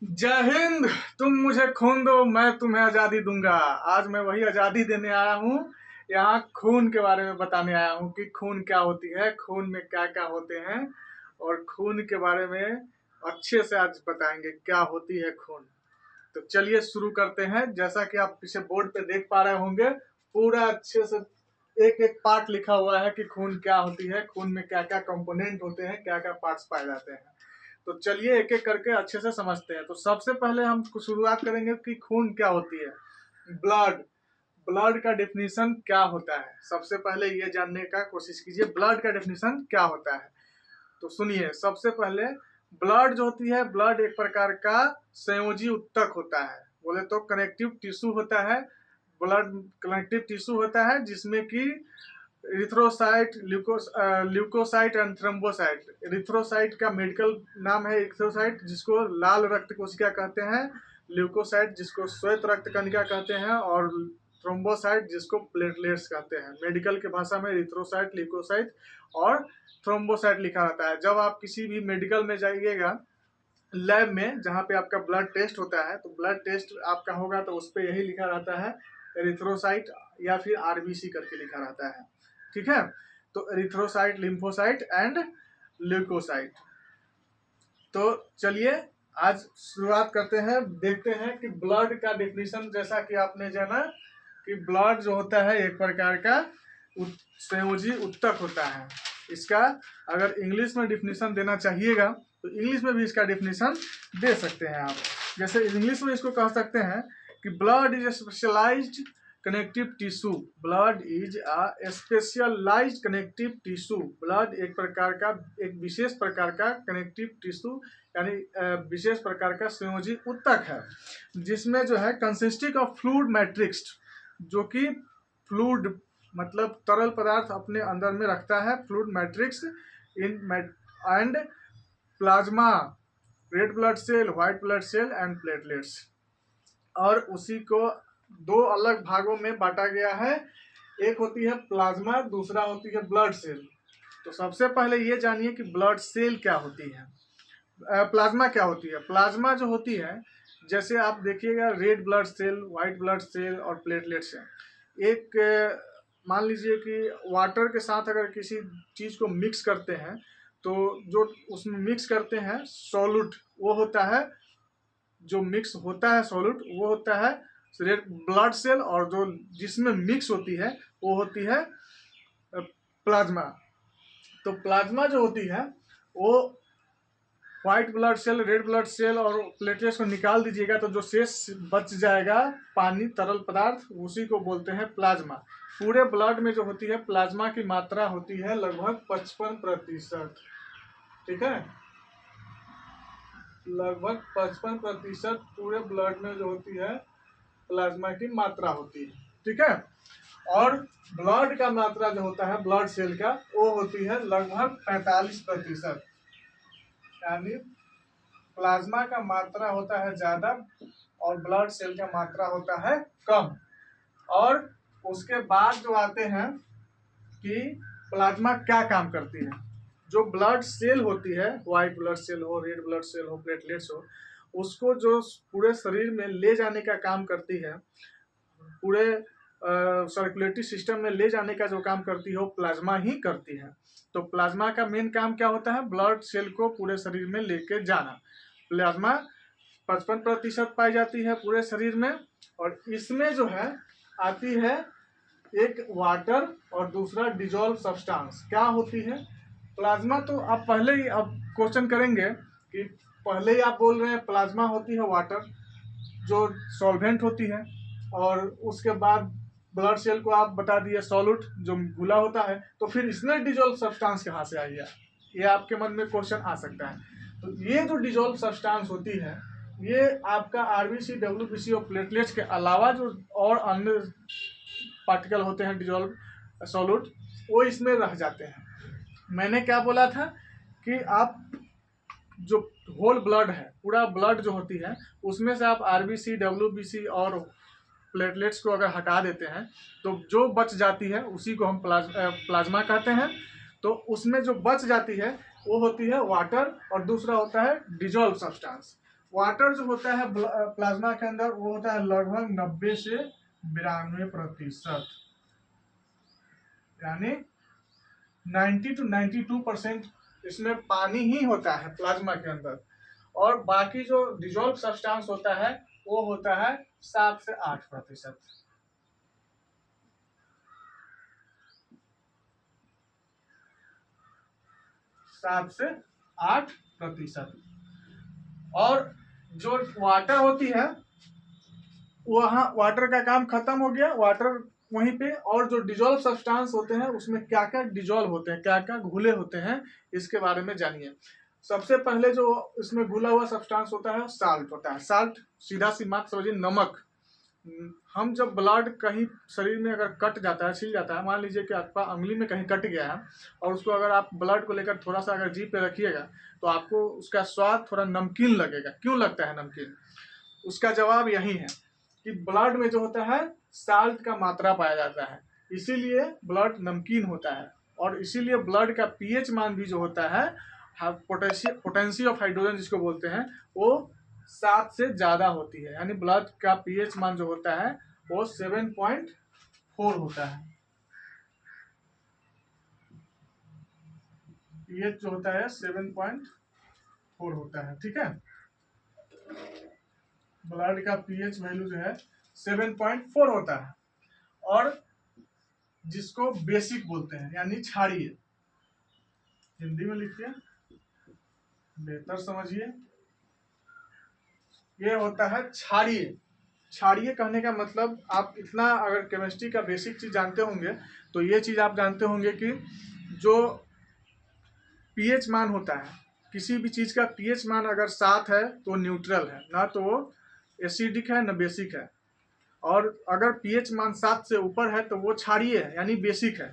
जय हिंद। तुम मुझे खून दो, मैं तुम्हें आजादी दूंगा। आज मैं वही आजादी देने आया हूँ। यहाँ खून के बारे में बताने आया हूँ कि खून क्या होती है, खून में क्या क्या होते हैं, और खून के बारे में अच्छे से आज बताएंगे क्या होती है खून। तो चलिए शुरू करते हैं। जैसा कि आप पीछे बोर्ड पे देख पा रहे होंगे, पूरा अच्छे से एक एक पार्ट लिखा हुआ है कि खून क्या होती है, खून में क्या क्या कंपोनेंट होते हैं, क्या क्या पार्ट्स पाए जाते हैं। तो चलिए एक एक करके अच्छे से समझते हैं। तो सबसे पहले हम शुरुआत करेंगे कि खून क्या होती है। ब्लड। ब्लड का डेफिनेशन क्या होता है, सबसे पहले ये जानने का कोशिश कीजिए ब्लड का डेफिनेशन क्या होता है। तो सुनिए, सबसे पहले ब्लड जो होती है, ब्लड एक प्रकार का संयोजी उत्तक होता है। बोले तो कनेक्टिव टिश्यू होता है। ब्लड कनेक्टिव टिश्यू होता है जिसमें कि erythrocyte, leucocyte and thrombocyte. Erythrocyte का मेडिकल नाम है इरिथ्रोसाइट, जिसको लाल रक्त कोशिका कहते हैं। ल्यूकोसाइट जिसको श्वेत रक्त कणिका कहते हैं, और थ्रोम्बोसाइट जिसको प्लेटलेट्स कहते हैं। मेडिकल के भाषा में इरिथ्रोसाइट, ल्यूकोसाइट और थ्रोम्बोसाइट लिखा रहता है। जब आप किसी भी मेडिकल में जाइएगा, लैब में जहाँ पे आपका ब्लड टेस्ट होता है, तो ब्लड टेस्ट आपका होगा तो उस पर यही लिखा रहता है एरिथ्रोसाइट या फिर आरबीसी करके लिखा रहता है। ठीक है, तो एरिथ्रोसाइट, लिम्फोसाइट एंड ल्यूकोसाइट। तो चलिए आज शुरुआत करते हैं, देखते हैं कि ब्लड का डेफिनेशन। जैसा कि आपने जाना कि ब्लड जो होता है एक प्रकार का संयोजी उत्तक होता है। इसका अगर इंग्लिश में डेफिनेशन देना चाहिएगा तो इंग्लिश में भी इसका डेफिनेशन दे सकते हैं आप। जैसे इंग्लिश में इसको कह सकते हैं कि blood is a specialised connective tissue. Blood is a specialised connective tissue. Blood एक प्रकार का, एक विशेष प्रकार का कनेक्टिव टिश्यू यानी विशेष प्रकार का संयोजी उत्तक है, जिसमें जो है कंसिस्टिंग ऑफ फ्लूइड मैट्रिक्स, जो कि फ्लूइड मतलब तरल पदार्थ अपने अंदर में रखता है, fluid matrix in and plasma, red blood cell, white blood cell and platelets. और उसी को दो अलग भागों में बांटा गया है। एक होती है प्लाज्मा, दूसरा होती है ब्लड सेल। तो सबसे पहले ये जानिए कि ब्लड सेल क्या होती है, प्लाज्मा क्या होती है। प्लाज्मा जो होती है, जैसे आप देखिएगा red blood cell, white blood cell और प्लेटलेट्स है। एक मान लीजिए कि वाटर के साथ अगर किसी चीज़ को मिक्स करते हैं, तो जो उसमें मिक्स करते हैं सॉल्यूट, वो होता है, जो मिक्स होता है सॉल्यूट वो होता है रेड ब्लड सेल, और जो जिसमें मिक्स होती है वो होती है प्लाज्मा। तो प्लाज्मा जो होती है वो white blood cell, red blood cell और प्लेटलेट्स को निकाल दीजिएगा तो जो शेष बच जाएगा पानी, तरल पदार्थ, उसी को बोलते हैं प्लाज्मा। पूरे ब्लड में जो होती है प्लाज्मा की मात्रा होती है लगभग 55%। ठीक है, लगभग 55% पूरे ब्लड में जो होती है प्लाज्मा की मात्रा होती है। ठीक है, और ब्लड का मात्रा जो होता है ब्लड सेल का, वो होती है लगभग 45%। यानी प्लाज्मा का मात्रा होता है ज्यादा और ब्लड सेल का मात्रा होता है कम। और उसके बाद जो आते हैं कि प्लाज्मा क्या काम करती है। जो ब्लड सेल होती है, व्हाइट ब्लड सेल हो, रेड ब्लड सेल हो, प्लेटलेट्स हो, उसको जो पूरे शरीर में ले जाने का काम करती है, पूरे सर्कुलेटरी सिस्टम में ले जाने का जो काम करती है वो प्लाज्मा ही करती है। तो प्लाज्मा का मेन काम क्या होता है, ब्लड सेल को पूरे शरीर में लेके जाना। प्लाज्मा 55% पाई जाती है पूरे शरीर में। और इसमें जो है आती है एक वाटर और दूसरा डिजोल्व सब्सटेंस। क्या होती है प्लाज्मा, तो आप पहले ही अब क्वेश्चन करेंगे कि पहले ही आप बोल रहे हैं प्लाज्मा होती है वाटर, जो सॉल्वेंट होती है, और उसके बाद ब्लड सेल को आप बता दिए सॉल्यूट जो घुला होता है, तो फिर इसमें डिजोल्व सब्सटेंस कहाँ से आई है, ये आपके मन में क्वेश्चन आ सकता है। तो ये जो डिजोल्व सब्सटेंस होती है, ये आपका आरबीसी, डब्ल्यूबीसी और प्लेटलेट्स के अलावा जो और अन्य पार्टिकल होते हैं डिजोल्व सॉल्यूट, वो इसमें रह जाते हैं। मैंने क्या बोला था कि आप जो होल ब्लड है, पूरा ब्लड जो होती है, उसमें से आप आरबीसी, डब्ल्यूबीसी और प्लेटलेट्स को अगर हटा देते हैं तो जो बच जाती है उसी को हम प्लाज्मा कहते हैं। तो उसमें जो बच जाती है वो होती है वाटर और दूसरा होता है डिजोल्व सब्सटेंस। वाटर जो होता है प्लाज्मा के अंदर वो होता है लगभग 90 से 92%, यानी 90 to 92% इसमें पानी ही होता है प्लाज्मा के अंदर। और बाकी जो डिजोल्व सब्सटेंस होता है वो होता है 7 से 8%। 7 से 8%। और जो वाटर होती है वहाँ वाटर का काम खत्म हो गया, वाटर वहीं पे। और जो डिजोल्व सब्सटेंस होते हैं उसमें क्या क्या डिजोल्व होते हैं, क्या क्या घुले होते हैं, इसके बारे में जानिए। सबसे पहले जो इसमें घुला हुआ सब्सटेंस होता है साल्ट होता है। साल्ट सीधा सी बात समझिए, नमक। हम जब ब्लड कहीं शरीर में अगर कट जाता है, छिल जाता है, मान लीजिए कि आपका अंगुली में कहीं कट गया है और उसको अगर आप ब्लड को लेकर थोड़ा सा अगर जीभ पे रखिएगा तो आपको उसका स्वाद थोड़ा नमकीन लगेगा। क्यों लगता है नमकीन? उसका जवाब यही है कि ब्लड में जो होता है साल्ट का मात्रा पाया जाता है, इसीलिए ब्लड नमकीन होता है। और इसीलिए ब्लड का पीएच मान भी जो होता है, पोटेंसी ऑफ हाइड्रोजन जिसको बोलते हैं, वो 7 से ज्यादा होती है। यानी ब्लड का पीएच मान जो होता है वो 7.4 होता है। पीएच जो होता है 7.4 होता है, ठीक है। ब्लड का पीएच वैल्यू जो है 7.4 होता है। और जिसको बेसिक बोलते हैं, यानी क्षारीय, हिंदी में लिखिए, बेहतर समझिए, ये होता है क्षारीय। क्षारीय कहने का मतलब आप इतना अगर केमिस्ट्री का बेसिक चीज जानते होंगे तो ये चीज आप जानते होंगे कि जो पीएच मान होता है, किसी भी चीज का पीएच मान अगर 7 है तो न्यूट्रल है, ना तो वो एसिडिक है ना बेसिक है। और अगर पीएच मान 7 से ऊपर है तो वो क्षारीय है, यानी बेसिक है।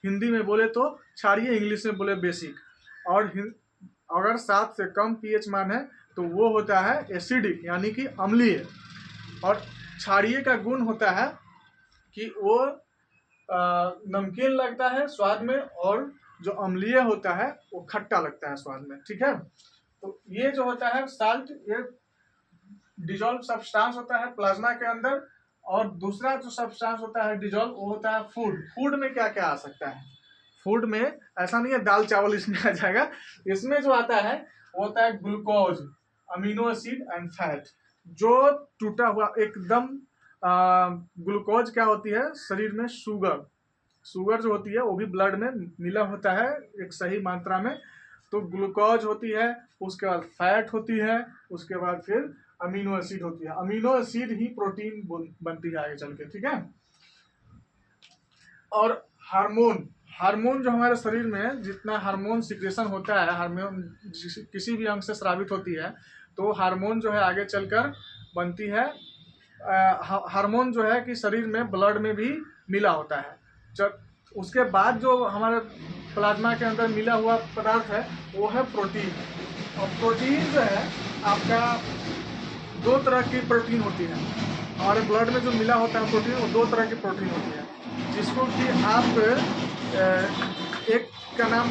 हिंदी में बोले तो क्षारीय, इंग्लिश में बोले बेसिक। और अगर 7 से कम पीएच मान है तो वो होता है एसिडिक, यानी कि अम्लीय। और क्षारीय का गुण होता है कि वो नमकीन लगता है स्वाद में, और जो अम्लीय होता है वो खट्टा लगता है स्वाद में, ठीक है। तो ये जो होता है साल्ट, ये डिजोल्व सब्सटेंस होता है प्लाज्मा के अंदर। और दूसरा जो सब्सटेंस होता है डिजोल्व, वो होता है फूड। फूड में क्या क्या आ सकता है? फूड में ऐसा नहीं है दाल चावल इसमें आ जाएगा। इसमें जो आता है वो होता है glucose, amino acid and fat. जो टूटा हुआ एकदम ग्लूकोज क्या होती है शरीर में? शुगर। शुगर जो होती है वो भी ब्लड में मिला होता है एक सही मात्रा में। तो ग्लूकोज होती है, उसके बाद फैट होती है, उसके बाद फिर अमीनो एसिड होती है। अमीनो एसिड ही प्रोटीन बनती है आगे चल के, ठीक है। और हार्मोन, हार्मोन जो हमारे शरीर में जितना हार्मोन सिक्रेशन होता है, हार्मोन किसी भी अंग से स्रावित होती है, तो हार्मोन जो है आगे चलकर बनती है। हार्मोन जो है कि शरीर में ब्लड में भी मिला होता है। जब उसके बाद जो हमारे प्लाज्मा के अंदर मिला हुआ पदार्थ है वो है प्रोटीन। और प्रोटीन जो है आपका 2 तरह की प्रोटीन होती है। हमारे ब्लड में जो मिला होता है प्रोटीन, वो 2 तरह की प्रोटीन होती है, जिसको कि आप एक का नाम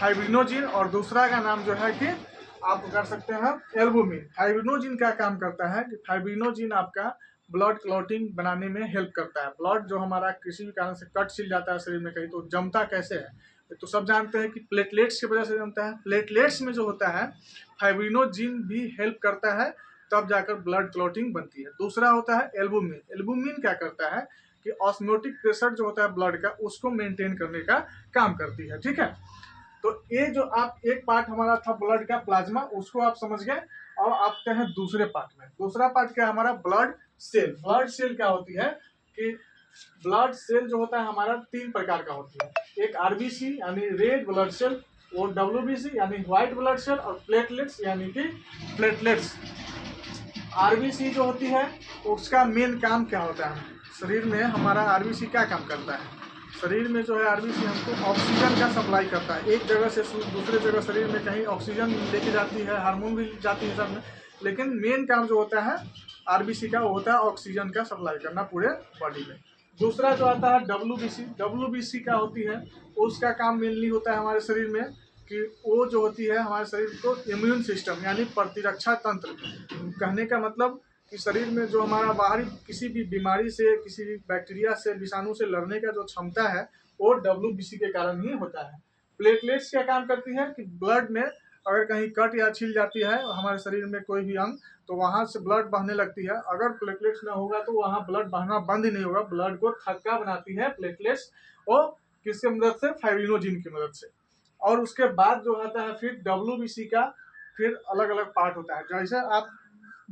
फाइब्रिनोजिन और दूसरा का नाम जो है कि आप कर सकते हैं एल्बुमिन। फाइब्रिनोजिन क्या काम करता है कि फाइब्रिनोजिन आपका ब्लड क्लॉटिंग बनाने में हेल्प करता है। ब्लड जो हमारा किसी भी कारण से कट छिल जाता है शरीर में कहीं, तो जमता कैसे है? तो सब जानते हैं कि प्लेटलेट्स की वजह से जमता है। प्लेटलेट्स में जो होता है फाइब्रिनोजिन भी हेल्प करता है, तब जाकर ब्लड क्लॉटिंग बनती है। दूसरा होता है एल्बुमिन। एल्बुमिन क्या करता है कि ऑस्मोटिक प्रेशर जो होता है ब्लड का, उसको मेंटेन करने का काम करती है, ठीक है। तो ये जो आप एक पार्ट हमारा था ब्लड का प्लाज्मा, उसको आप समझ गए। और आते हैं दूसरे पार्ट में। दूसरा पार्ट क्या है हमारा? Blood cell. ब्लड सेल क्या होती है कि ब्लड सेल जो होता है हमारा 3 प्रकार का होती है। एक आरबीसी यानी रेड ब्लड सेल, और डब्ल्यूबीसी यानी व्हाइट ब्लड सेल, और प्लेटलेट्स यानी कि प्लेटलेट्स। आरबीसी जो होती है उसका मेन काम क्या होता है? शरीर में हमारा आरबीसी क्या काम करता है? शरीर में जो है आरबीसी हमको ऑक्सीजन का सप्लाई करता है। एक जगह से दूसरे जगह शरीर में कहीं ऑक्सीजन लेके जाती है, हार्मोन भी जाती है सब में, लेकिन मेन काम जो होता है आरबीसी का वो होता है ऑक्सीजन का सप्लाई करना पूरे बॉडी में। दूसरा जो आता है डब्ल्यूबीसी। डब्ल्यूबीसी क्या होती है? उसका काम मेनली होता है हमारे शरीर में कि वो जो होती है हमारे शरीर को इम्यून सिस्टम यानी प्रतिरक्षा तंत्र, कहने का मतलब कि शरीर में जो हमारा बाहरी किसी भी बीमारी से, किसी भी बैक्टीरिया से, विषाणु से लड़ने का जो क्षमता है वो WBC के कारण ही होता है। प्लेटलेट्स क्या काम करती है कि ब्लड में अगर कहीं कट या छिल जाती है हमारे शरीर में कोई भी अंग, तो वहां से ब्लड बहने लगती है। अगर प्लेटलेट्स ना होगा तो वहां ब्लड बहना बंद ही नहीं होगा। ब्लड को थक्का बनाती है प्लेटलेट्स, और किसके मदद से? फाइब्रिनोजिन की मदद से। और उसके बाद जो आता है फिर WBC का फिर अलग अलग पार्ट होता है। जैसे आप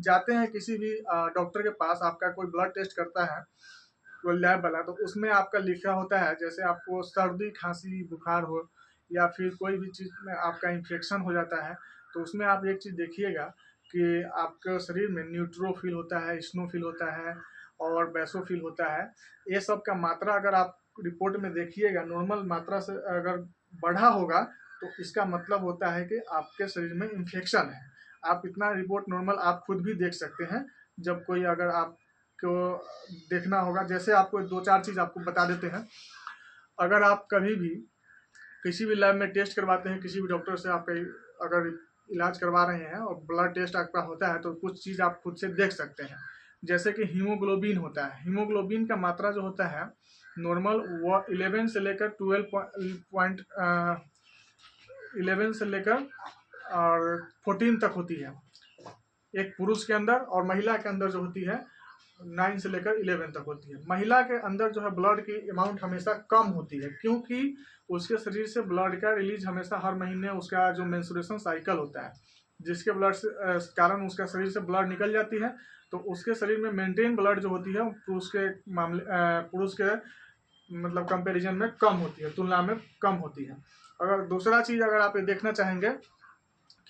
जाते हैं किसी भी डॉक्टर के पास, आपका कोई ब्लड टेस्ट करता है वो लैब वाला, तो उसमें आपका लिखा होता है, जैसे आपको सर्दी खांसी बुखार हो या फिर कोई भी चीज़ में आपका इन्फेक्शन हो जाता है, तो उसमें आप एक चीज़ देखिएगा कि आपके शरीर में न्यूट्रोफिल होता है, स्नोफिल होता है और बेसोफिल होता है। ये सब का मात्रा अगर आप रिपोर्ट में देखिएगा नॉर्मल मात्रा से अगर बढ़ा होगा तो इसका मतलब होता है कि आपके शरीर में इन्फेक्शन है। आप इतना रिपोर्ट नॉर्मल आप खुद भी देख सकते हैं। जब कोई अगर आपको देखना होगा, जैसे आपको 2-4 चीज़ आपको बता देते हैं। अगर आप कभी भी किसी भी लैब में टेस्ट करवाते हैं, किसी भी डॉक्टर से आप अगर इलाज करवा रहे हैं और ब्लड टेस्ट आपका होता है, तो कुछ चीज़ आप खुद से देख सकते हैं। जैसे कि हीमोग्लोबिन होता है। हीमोग्लोबिन का मात्रा जो होता है नॉर्मल वो 11 से लेकर 11 से लेकर और 14 तक होती है एक पुरुष के अंदर, और महिला के अंदर जो होती है 9 से लेकर 11 तक होती है। महिला के अंदर जो है ब्लड की अमाउंट हमेशा कम होती है, क्योंकि उसके शरीर से ब्लड का रिलीज हमेशा हर महीने उसका जो मेंस्ट्रुएशन साइकिल होता है, जिसके ब्लड से कारण उसका शरीर से ब्लड निकल जाती है, तो उसके शरीर में मेंटेन ब्लड जो होती है पुरुष के मतलब कंपैरिजन में कम होती है, तुलना में कम होती है। अगर दूसरा चीज़ अगर आप ये देखना चाहेंगे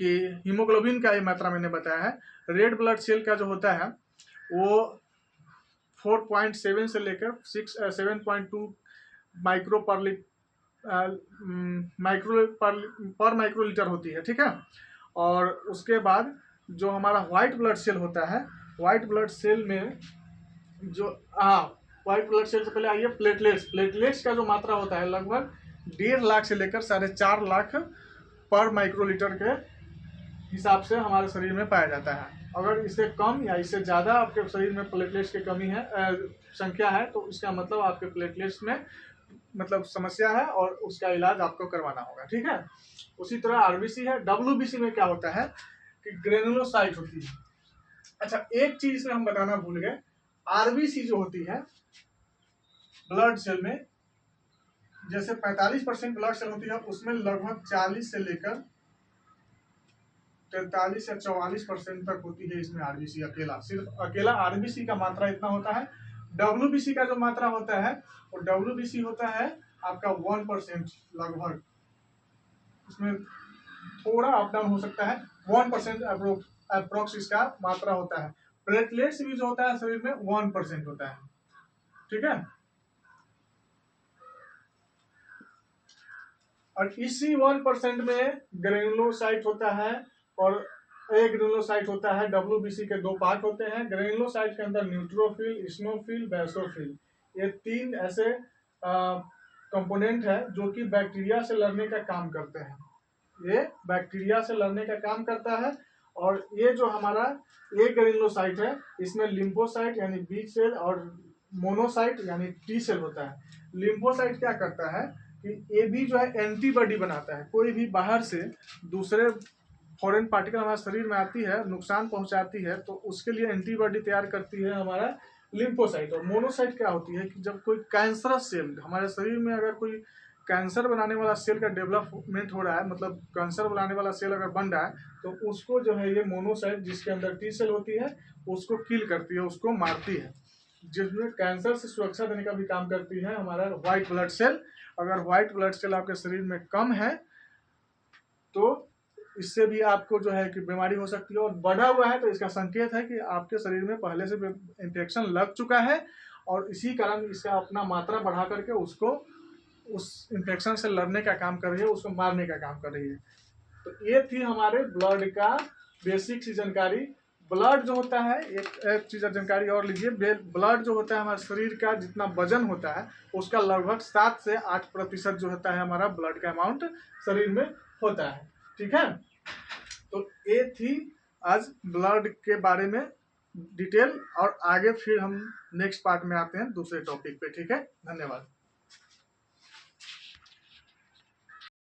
कि हीमोग्लोबिन का ये मात्रा मैंने बताया है, रेड ब्लड सेल का जो होता है वो 4.7 से लेकर 7.2 माइक्रो पर माइक्रोलीटर होती है, ठीक है। और उसके बाद जो हमारा व्हाइट ब्लड सेल होता है, व्हाइट ब्लड सेल में जो व्हाइट ब्लड सेल से पहले आइए प्लेटलेट्स का जो मात्रा होता है लगभग 1.5 लाख से लेकर 4.5 लाख पर माइक्रोलीटर के हिसाब से हमारे शरीर में पाया जाता है। अगर इससे कम या इससे ज़्यादा आपके शरीर में प्लेटलेट्स की कमी है संख्या है, तो इसका मतलब आपके प्लेटलेट्स में मतलब समस्या है और उसका इलाज आपको करवाना होगा, ठीक है। उसी तरह RBC है। WBC में क्या होता है कि ग्रेनुलोसाइट होती है। अच्छा, एक चीज इसमें हम बताना भूल गए, RBC जो होती है ब्लड सेल में, जैसे 45% ब्लड सेल होती है, उसमें लगभग 40 से लेकर 43 या 44% तक होती है इसमें RBC अकेला। सिर्फ अकेला RBC का मात्रा इतना होता है। WBC का जो मात्रा होता है वो WBC होता है आपका 1% लगभग, उसमें थोड़ा अप डाउन हो सकता है। 1% अप्रोक्स इसका मात्रा होता है। प्लेटलेट्स भी जो होता है शरीर में 1% होता है, ठीक है। और इसी 1% में ग्रेनुलोसाइट होता है, और एक ग्रेनुलोसाइट होता है। WBC के 2 पार्ट होते हैं। ग्रेनुलोसाइट के अंदर न्यूट्रोफिल, स्नोफिल, बेसोफिल, ये 3 ऐसे कंपोनेंट है जो कि बैक्टीरिया से लड़ने का काम करते हैं। ये बैक्टीरिया से लड़ने का काम करता है। और ये जो हमारा एक ग्रेनुलोसाइट है, इसमें लिम्फोसाइट यानी बी सेल और मोनोसाइट यानी टी सेल होता है। लिम्फोसाइट क्या करता है कि ये भी जो है एंटीबॉडी बनाता है। कोई भी बाहर से दूसरे फॉरेन पार्टिकल हमारे शरीर में आती है, नुकसान पहुंचाती है, तो उसके लिए एंटीबॉडी तैयार करती है हमारा लिम्फोसाइट। और मोनोसाइट क्या होती है कि जब कोई कैंसरस सेल हमारे शरीर में, अगर कोई कैंसर बनाने वाला सेल का डेवलपमेंट हो रहा है, मतलब कैंसर बनाने वाला सेल अगर बन रहा है, तो उसको जो है ये मोनोसाइट, जिसके अंदर टी सेल होती है, उसको किल करती है, उसको मारती है, जिसमें कैंसर से सुरक्षा देने का भी काम करती है हमारा व्हाइट ब्लड सेल। अगर व्हाइट ब्लड सेल आपके शरीर में कम है तो इससे भी आपको जो है कि बीमारी हो सकती है। और बढ़ा हुआ है तो इसका संकेत है कि आपके शरीर में पहले से इन्फेक्शन लग चुका है, और इसी कारण इसका अपना मात्रा बढ़ा करके उसको उस इन्फेक्शन से लड़ने का काम कर रही है, उसको मारने का काम कर रही है। तो ये थी हमारे ब्लड का बेसिक सी जानकारी। ब्लड जो होता है, एक चीज़ जानकारी और लीजिए, ब्लड जो होता है हमारे शरीर का जितना वजन होता है उसका लगभग 7 से 8% जो होता है हमारा ब्लड का अमाउंट शरीर में होता है। ठीक है, तो ये थी आज ब्लड के बारे में डिटेल, और आगे फिर हम नेक्स्ट पार्ट में आते हैं दूसरे टॉपिक पे। ठीक है, धन्यवाद।